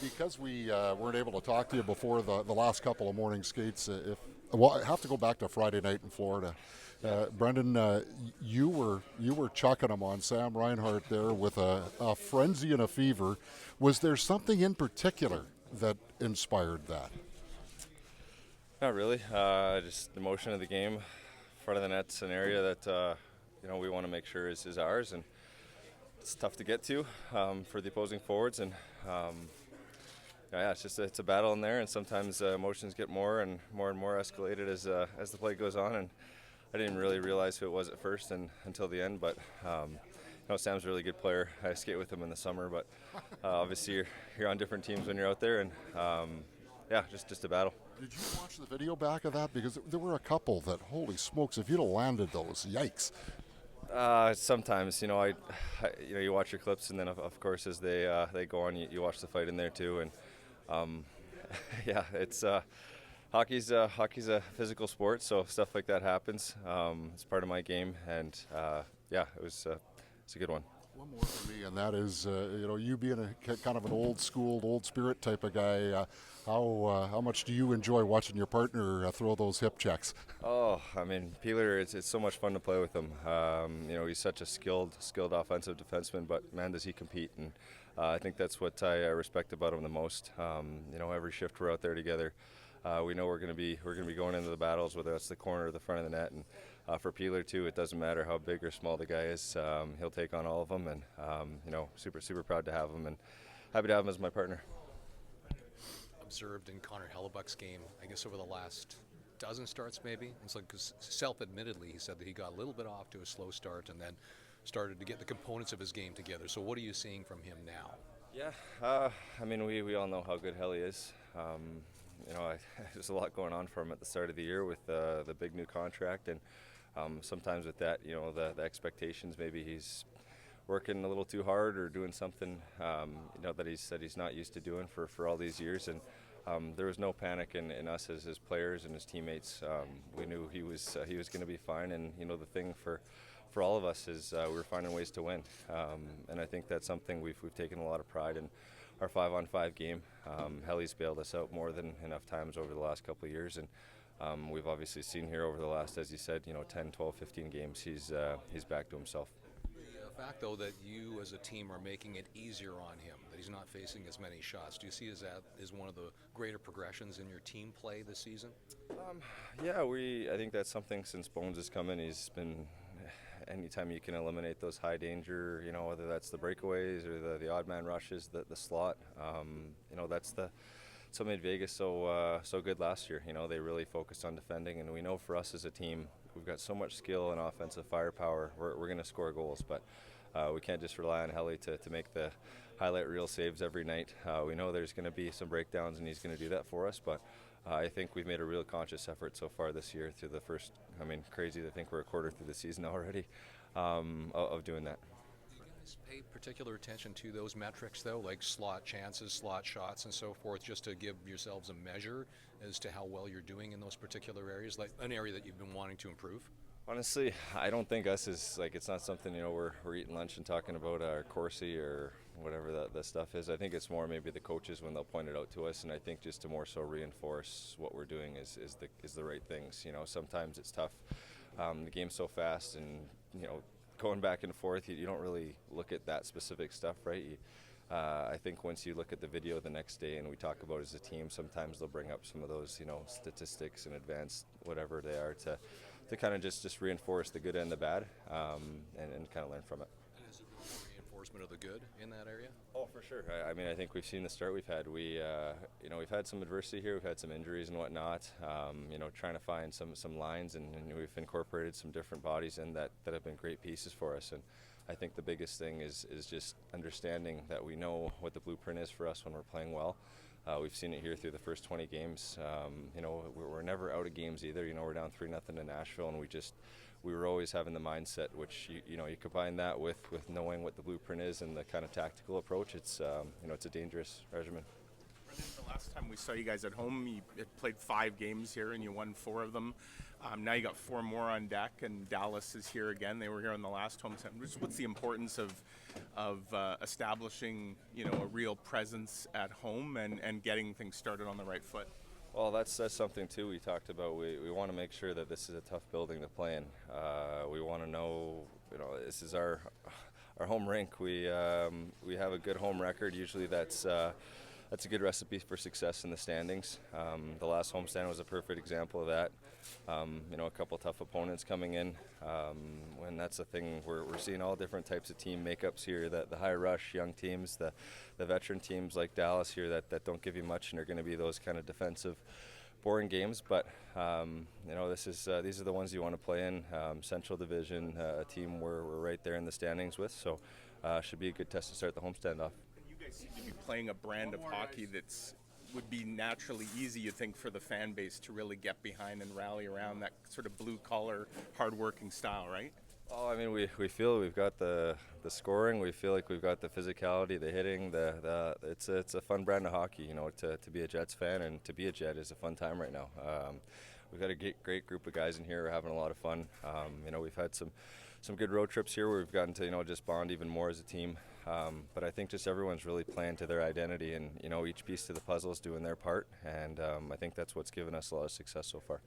Because we weren't able to talk to you before the last couple of morning skates, well, I have to go back to Friday night in Florida. Brenden, you were chucking them on Sam Reinhart there with a frenzy and a fever. Was there something in particular that inspired that? Not really. Just the motion of the game, front of the net's an area that we want to make sure is ours, and it's tough to get to for the opposing forwards. And yeah, it's a battle in there, and sometimes emotions get more and more escalated as the play goes on. And I didn't really realize who it was at first and until the end, but. Sam's a really good player. I skate with him in the summer, but obviously you're on different teams when you're out there, and yeah, just a battle. Did you watch the video back of that? Because there were a couple that, holy smokes, if you'd have landed those, yikes. Sometimes, you watch your clips, and then of course as they go on, you watch the fight in there too, and yeah, it's hockey's a physical sport, so stuff like that happens. It's part of my game, and yeah, it's a good one. One more for me, and that is, you being a kind of an old school, old spirit type of guy. How much do you enjoy watching your partner throw those hip checks? Oh, I mean, Peeler, it's so much fun to play with him. He's such a skilled offensive defenseman, but man, does he compete! And I think that's what I respect about him the most. Every shift we're out there together. We know we're going to be going into the battles, whether that's the corner or the front of the net. And for Peeler too, it doesn't matter how big or small the guy is. He'll take on all of them, and super proud to have him, and happy to have him as my partner. Observed in Connor Hellebuyck's game, I guess over the last dozen starts maybe. It's like, cause self-admittedly, he said that he got a little bit off to a slow start and then started to get the components of his game together. So what are you seeing from him now? Yeah, we all know how good Helly is. There's a lot going on for him at the start of the year with the big new contract, and sometimes with that, the expectations, maybe he's working a little too hard or doing something that he's not used to doing for all these years. And there was no panic in us as his players and his teammates. We knew he was going to be fine, and the thing for all of us is we were finding ways to win, and I think that's something we've taken a lot of pride in. Our 5-on-5 game, Helly's bailed us out more than enough times over the last couple of years, and we've obviously seen here over the last, as you said, 10, 12, 15 games, he's back to himself. The fact, though, that you as a team are making it easier on him, that he's not facing as many shots, do you see that as one of the greater progressions in your team play this season? Yeah, I think that's something since Bones has come in. He's been, anytime you can eliminate those high danger, whether that's the breakaways or the odd man rushes, the slot, that's so made Vegas so good last year. They really focused on defending, and we know for us as a team, we've got so much skill and offensive firepower. We're going to score goals, but we can't just rely on Helly to make the highlight reel saves every night. We know there's going to be some breakdowns, and he's going to do that for us, but I think we've made a real conscious effort so far this year through the first, crazy to think we're a quarter through the season already, of doing that. Do you guys pay particular attention to those metrics, though, like slot chances, slot shots, and so forth, just to give yourselves a measure as to how well you're doing in those particular areas, like an area that you've been wanting to improve? Honestly, I don't think us is it's not something we're eating lunch and talking about our Corsi or whatever that stuff is. I think it's more maybe the coaches when they'll point it out to us, and I think just to more so reinforce what we're doing is the right things. Sometimes it's tough. The game's so fast, and going back and forth, you don't really look at that specific stuff, right? I think once you look at the video the next day and we talk about it as a team, sometimes they'll bring up some of those statistics and advanced whatever they are to kind of just reinforce the good and the bad, and kind of learn from it. And is it more reinforcement of the good in that area? Oh, for sure. I think we've seen the start we've had. We've had some adversity here. We've had some injuries and whatnot. Trying to find some lines, and we've incorporated some different bodies in that have been great pieces for us. And I think the biggest thing is just understanding that we know what the blueprint is for us when we're playing well. We've seen it here through the first 20 games. We're never out of games either. We're down 3-0 to Nashville, and we were always having the mindset, which you combine that with knowing what the blueprint is and the kind of tactical approach. It's a dangerous regimen. Brenden, the last time we saw you guys at home, you had played 5 games here and you won 4 of them. Now you got 4 more on deck, and Dallas is here again. They were here on the last homestand. What's the importance of establishing, a real presence at home and getting things started on the right foot? Well, that's something too we talked about. We want to make sure that this is a tough building to play in. We want to know, this is our home rink. We have a good home record. Usually that's a good recipe for success in the standings. The last homestand was a perfect example of that. A couple tough opponents coming in. When that's the thing, we're seeing all different types of team makeups here. The high rush young teams, the veteran teams like Dallas here that don't give you much and are going to be those kind of defensive, boring games. But these are the ones you want to play in. Central Division, a team we're right there in the standings with. So should be a good test to start the homestand off. You guys seem to be playing a brand of hockey would be naturally easy, you think, for the fan base to really get behind and rally around, that sort of blue-collar, hard-working style, right? Oh, I mean, we feel we've got the scoring. We feel like we've got the physicality, the hitting. It's a fun brand of hockey, to be a Jets fan, and to be a Jet is a fun time right now. We've got a great group of guys in here. We're having a lot of fun. We've had some good road trips here where we've gotten to just bond even more as a team. But I think just everyone's really playing to their identity, and each piece to the puzzle is doing their part. And I think that's what's given us a lot of success so far.